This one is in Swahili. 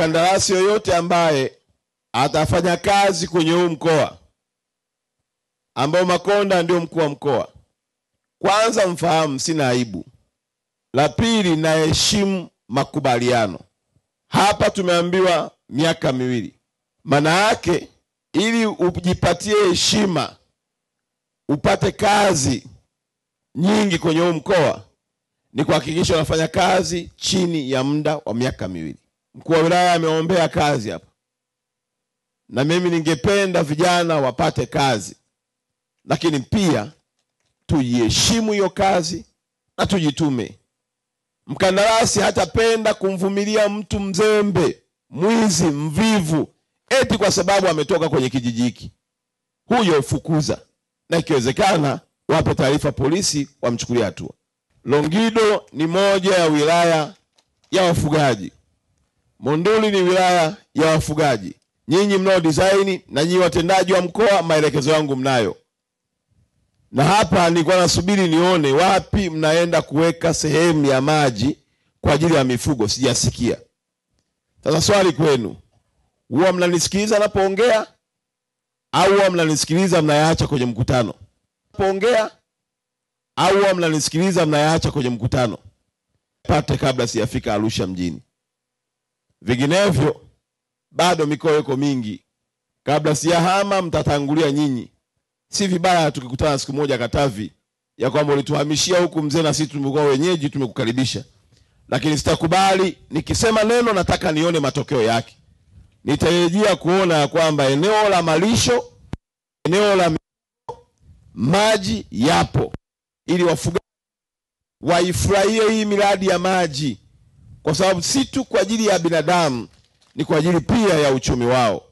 mkandarasi yoyote ambaye atafanya kazi kwenye huu mkoa ambao Makonda ndio mkuu wa mkoa, kwanza mfahamu sina aibu. La pili, naheshimu makubaliano. Hapa tumeambiwa miaka 2. Maana yake ili ujipatie heshima, upate kazi nyingi kwenye huu mkoa, ni kuhakikisha unafanya kazi chini ya muda wa miaka 2. Mkuu wa wilaya ameombea kazi hapa, na mimi ningependa vijana wapate kazi, lakini pia tujiheshimu hiyo kazi na tujitume. Mkandarasi hatapenda kumvumilia mtu mzembe, mwizi, mvivu, eti kwa sababu ametoka kwenye kijiji hiki. Huyo fukuza, na ikiwezekana wape taarifa polisi wamchukulie hatua. Longido ni moja ya wilaya ya wafugaji. Monduli ni wilaya ya wafugaji. Nyinyi mnao design na nyinyi watendaji wa mkoa, maelekezo yangu mnayo. Na hapa nilikuwa nasubiri nione wapi mnaenda kuweka sehemu ya maji kwa ajili ya mifugo, sijasikia. Sasa swali kwenu, huwa mnanisikiliza napoongea au huwa mnanisikiliza mnayaacha kwenye mkutano? Napoongea au huwa mnanisikiliza mnayaacha kwenye mkutano? Pate kabla sijafika Arusha mjini. Vinginevyo bado mikoa iko mingi. Kabla sijahama mtatangulia nyinyi. Si vibaya tukikutana siku moja Katavi ya kwamba ulituhamishia huku mzee na sisi tumekuwa wenyeji, tumekukaribisha. Lakini sitakubali nikisema neno nataka nione matokeo yake. Nitarejea kuona ya kwamba eneo la malisho, eneo la maji yapo, ili wafugaji waifurahie hii miradi ya maji, kwa sababu si tu kwa ajili ya binadamu, ni kwa ajili pia ya uchumi wao.